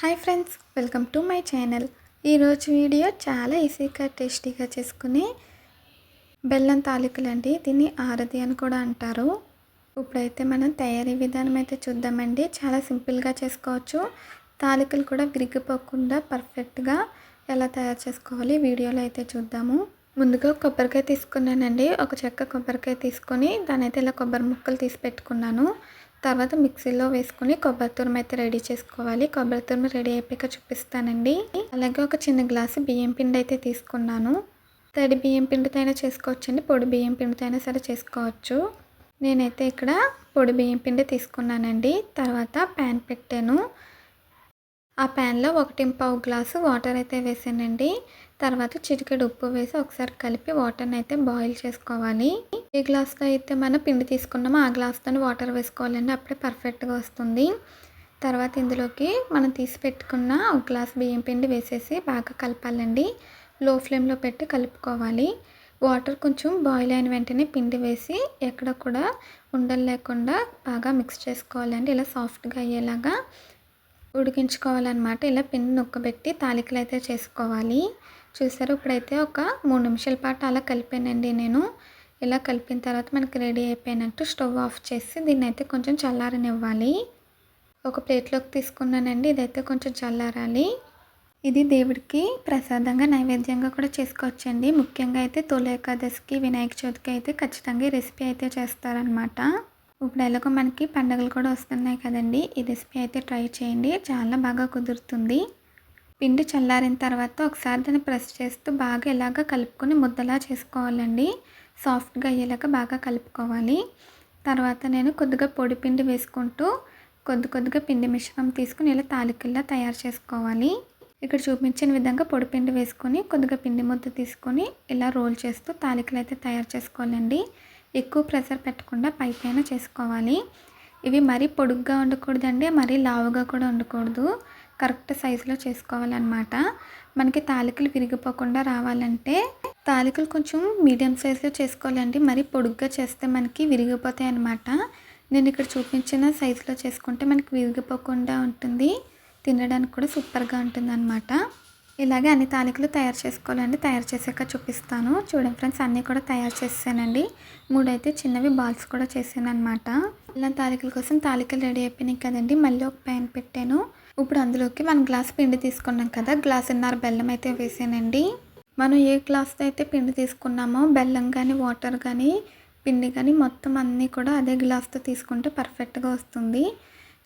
Hi friends, welcome to my channel. ఈరోజు video చాలా ఈజీగా టేస్టీగా చేసుకునే బెల్లం తాలికలు అండి. దీన్ని ఆరతి అని కూడా అంటారు. ఇప్పుడైతే మనం తయారీ విధానం అయితే చూద్దామండి. చాలా సింపుల్గా చేసుకోవచ్చు. తాలికలు కూడా విరిగిపోకుండా పర్ఫెక్ట్గా ఎలా తయారు చేసుకోవాలి వీడియోలో అయితే చూద్దాము. ముందుగా కొబ్బరికాయ తీసుకున్నానండి. ఒక చెక్క కొబ్బరికాయ తీసుకొని దాని అయితే ఇలా కొబ్బరి ముక్కలు తీసి పెట్టుకున్నాను. తర్వాత మిక్సీలో వేసుకుని కొబ్బరి తురుము అయితే రెడీ చేసుకోవాలి. కొబ్బరి తురుము రెడీ అయిపోయాక చూపిస్తానండి. అలాగే ఒక చిన్న గ్లాసు బియ్యం పిండి అయితే తీసుకున్నాను. తడి బియ్యం పిండితో అయినా చేసుకోవచ్చండి, పొడి బియ్యం పిండితో అయినా సరే చేసుకోవచ్చు. నేనైతే ఇక్కడ పొడి బియ్యం పిండి తీసుకున్నానండి. తర్వాత ప్యాన్ పెట్టాను. ఆ ప్యాన్లో 1.5 గ్లాసు వాటర్ అయితే వేసానండి. తర్వాత చిటికెడు ఉప్పు వేసి ఒకసారి కలిపి వాటర్ని అయితే బాయిల్ చేసుకోవాలి. ఏ గ్లాస్తో అయితే మనం పిండి తీసుకున్నామో ఆ గ్లాస్తోనే వాటర్ వేసుకోవాలండి, అప్పుడే పర్ఫెక్ట్గా వస్తుంది. తర్వాత ఇందులోకి మనం తీసి పెట్టుకున్న ఒక గ్లాస్ బియ్యం పిండి వేసేసి బాగా కలపాలండి. లో ఫ్లేమ్లో పెట్టి కలుపుకోవాలి. వాటర్ కొంచెం బాయిల్ అయిన వెంటనే పిండి వేసి ఎక్కడ కూడా ఉండలు లేకుండా బాగా మిక్స్ చేసుకోవాలండి. ఇలా సాఫ్ట్గా అయ్యేలాగా ఉడికించుకోవాలన్నమాట. ఇలా పిండి నొక్కబెట్టి తాలికలు అయితే చేసుకోవాలి. చూసారు, ఇప్పుడైతే ఒక 3 నిమిషాల పాటు అలా కలిపానండి నేను. ఇలా కలిపిన తర్వాత మనకి రెడీ అయిపోయినట్టు స్టవ్ ఆఫ్ చేసి దీన్ని అయితే కొంచెం చల్లారనివ్వాలి. ఒక ప్లేట్లోకి తీసుకున్నానండి. ఇదైతే కొంచెం చల్లారాలి. ఇది దేవుడికి ప్రసాదంగా నైవేద్యంగా కూడా చేసుకోవచ్చండి. ముఖ్యంగా అయితే తొలి ఏకాదశికి, వినాయక చవితికి అయితే ఖచ్చితంగా ఈ రెసిపీ అయితే చేస్తారనమాట. ఇప్పుడు ఎలాగో మనకి పండుగలు కూడా వస్తున్నాయి కదండి. ఈ రెసిపీ అయితే ట్రై చేయండి, చాలా బాగా కుదురుతుంది. పిండి చల్లారిన తర్వాత ఒకసారి దాన్ని ప్రెస్ చేస్తూ బాగా ఇలాగ కలుపుకొని ముద్దలా చేసుకోవాలండి. సాఫ్ట్గా అయ్యేలాగా బాగా కలుపుకోవాలి. తర్వాత నేను కొద్దిగా పొడి పిండి వేసుకుంటూ కొద్దిగా పిండి మిశ్రమం తీసుకుని ఇలా తాలికల్లా తయారు చేసుకోవాలి. ఇక్కడ చూపించిన విధంగా పొడి పిండి వేసుకొని కొద్దిగా పిండి ముద్ద తీసుకొని ఇలా రోల్ చేస్తూ తాలికలు అయితే తయారు చేసుకోవాలండి. ఎక్కువ ప్రెషర్ పెట్టకుండా పైన చేసుకోవాలి. ఇవి మరీ పొడుగ్గా ఉండకూడదండి, మరీ లావుగా కూడా ఉండకూడదు. కరెక్ట్ సైజులో చేసుకోవాలన్నమాట. మనకి తాలికలు విరిగిపోకుండా రావాలంటే తాలికలు కొంచెం మీడియం సైజులో చేసుకోవాలండి. మరీ పొడుగ్గా చేస్తే మనకి విరిగిపోతాయి అన్నమాట. నేను ఇక్కడ చూపించిన సైజులో చేసుకుంటే మనకి విరిగిపోకుండా ఉంటుంది, తినడానికి కూడా సూపర్గా ఉంటుంది అన్నమాట. ఇలాగే అన్ని తాలికలు తయారు చేసుకోవాలండి. తయారు చేసాక చూపిస్తాను. చూడండి ఫ్రెండ్స్, అన్నీ కూడా తయారు చేసానండి. 3 అయితే చిన్నవి బాల్స్ కూడా చేశాను అనమాట. ఇలా తాలికల కోసం తాలికలు రెడీ అయిపోయినాయి కదండి. మళ్ళీ ఒక ప్యాన్ పెట్టాను. ఇప్పుడు అందులోకి 1 గ్లాస్ పిండి తీసుకున్నాం కదా, గ్లాసున్నర బెల్లం అయితే వేసానండి. మనం ఏ గ్లాస్తో అయితే పిండి తీసుకున్నామో బెల్లం కానీ, వాటర్ కానీ, పిండి కానీ మొత్తం అన్నీ కూడా అదే గ్లాస్తో తీసుకుంటే పర్ఫెక్ట్గా వస్తుంది.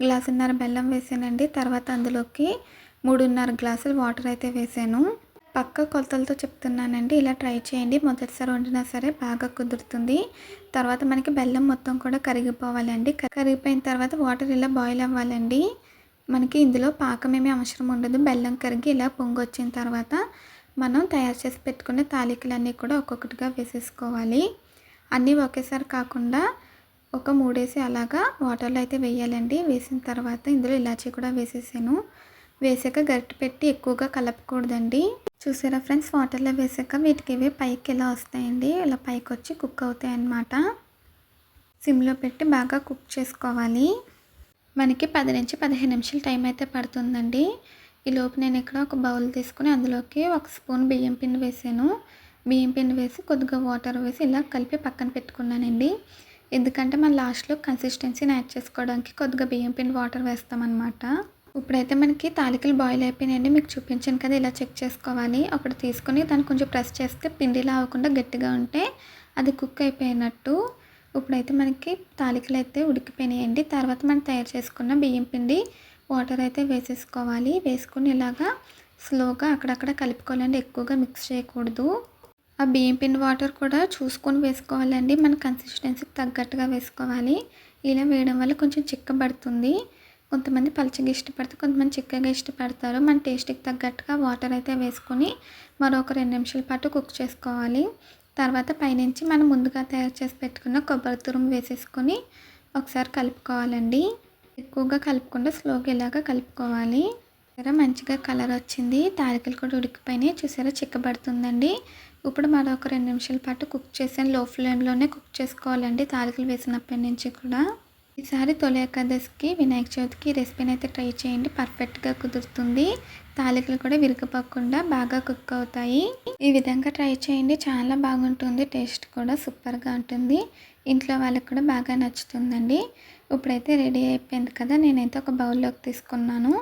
గ్లాసున్నర బెల్లం వేసానండి. తర్వాత అందులోకి 3.5 గ్లాసులు వాటర్ అయితే వేసాను. పక్క కొలతలతో చెప్తున్నానండి, ఇలా ట్రై చేయండి. మొదటిసారి వండినా సరే బాగా కుదురుతుంది. తర్వాత మనకి బెల్లం మొత్తం కూడా కరిగిపోవాలండి. కరిగిపోయిన తర్వాత వాటర్ ఇలా బాయిల్ అవ్వాలండి. మనకి ఇందులో పాకం ఏమీ అవసరం ఉండదు. బెల్లం కరిగి ఇలా పొంగి వచ్చిన తర్వాత మనం తయారు చేసి పెట్టుకునే తాలికలన్నీ కూడా ఒక్కొక్కటిగా వేసేసుకోవాలి. అన్నీ ఒకేసారి కాకుండా ఒక 3 అలాగా వాటర్లో అయితే వేయాలండి. వేసిన తర్వాత ఇందులో ఇలాచీ కూడా వేసేసాను. వేసాక గరిటె పెట్టి ఎక్కువగా కలపకూడదండి. చూసారా ఫ్రెండ్స్, వాటర్లో వేసాక వీటికి ఇవి పైకి ఇలా వస్తాయండి. ఇలా పైకి వచ్చి కుక్ అవుతాయి అన్నమాట. సిమ్లో పెట్టి బాగా కుక్ చేసుకోవాలి. మనకి 10 నుంచి 15 నిమిషాలు టైం అయితే పడుతుందండి. ఈలోపు నేను ఇక్కడ ఒక బౌల్ తీసుకుని అందులోకి 1 స్పూన్ బియ్యం పిండి వేసాను. బియ్యం పిండి వేసి కొద్దిగా వాటర్ వేసి ఇలా కలిపి పక్కన పెట్టుకున్నానండి. ఎందుకంటే మనం లాస్ట్లో కన్సిస్టెన్సీని యాడ్ చేసుకోవడానికి కొద్దిగా బియ్యం పిండి వాటర్ వేస్తామన్నమాట. ఇప్పుడైతే మనకి తాలికలు బాయిల్ అయిపోయినాయండి. మీకు చూపించాను కదా, ఇలా చెక్ చేసుకోవాలి. అప్పుడు తీసుకొని దాన్ని కొంచెం ప్రెస్ చేస్తే పిండిలా అవ్వకుండా గట్టిగా ఉంటే అది కుక్ అయిపోయినట్టు. ఇప్పుడైతే మనకి తాలికలు అయితే ఉడికిపోయినాయండి. తర్వాత మనం తయారు చేసుకున్న బియ్యం పిండి వాటర్ అయితే వేసేసుకోవాలి. వేసుకుని ఇలాగా స్లోగా అక్కడక్కడ కలుపుకోవాలండి, ఎక్కువగా మిక్స్ చేయకూడదు. ఆ బియ్యం పిండి వాటర్ కూడా చూసుకొని వేసుకోవాలండి. మన కన్సిస్టెన్సీకి తగ్గట్టుగా వేసుకోవాలి. ఇలా వేయడం వల్ల కొంచెం చిక్కబడుతుంది. కొంతమంది పలచగా ఇష్టపడతారు, కొంతమంది చిక్కగా ఇష్టపడతారు. మన టేస్ట్కి తగ్గట్టుగా వాటర్ అయితే వేసుకొని మరొక 2 నిమిషాల పాటు కుక్ చేసుకోవాలి. తర్వాత పైనుంచి మనం ముందుగా తయారు చేసి పెట్టుకున్న కొబ్బరి తురుము వేసేసుకొని ఒకసారి కలుపుకోవాలండి. ఎక్కువగా కలుపుకుండా స్లోగా ఇలాగా కలుపుకోవాలి. చూసారా, మంచిగా కలర్ వచ్చింది. తాలికలు కూడా ఉడికిపోయినాయి. చూసారా, చిక్కబడుతుందండి. ఇప్పుడు మరొక 2 నిమిషాల పాటు కుక్ చేసాను. లో ఫ్లేమ్లోనే కుక్ చేసుకోవాలండి తాలికలు వేసినప్పటి నుంచి కూడా. ఈసారి తొలి ఏకాదశికి వినాయక చవితికి ఈ రెసిపీని అయితే ట్రై చేయండి. పర్ఫెక్ట్గా కుదురుతుంది. తాలికలు కూడా విరగపోకుండా బాగా కుక్ అవుతాయి. ఈ విధంగా ట్రై చేయండి. చాలా బాగుంటుంది. టేస్ట్ కూడా సూపర్గా ఉంటుంది. ఇంట్లో వాళ్ళకి కూడా బాగా నచ్చుతుందండి. ఇప్పుడైతే రెడీ అయిపోయింది కదా, నేనైతే ఒక బౌల్లోకి తీసుకున్నాను.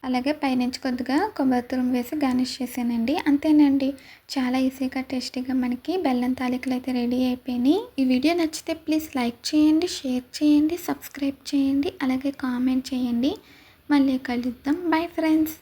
అలాగే పైనుంచి కొద్దిగా కొబ్బరి తురుము వేసి గార్నిష్ చేశానండి. అంతేనండి, చాలా ఈజీగా టేస్టీగా మనకి బెల్లం తాలికలు అయితే రెడీ అయిపోయినాయి. ఈ వీడియో నచ్చితే ప్లీజ్ లైక్ చేయండి, షేర్ చేయండి, సబ్స్క్రైబ్ చేయండి, అలాగే కామెంట్ చేయండి. మళ్ళీ కలుద్దాం. Bye friends.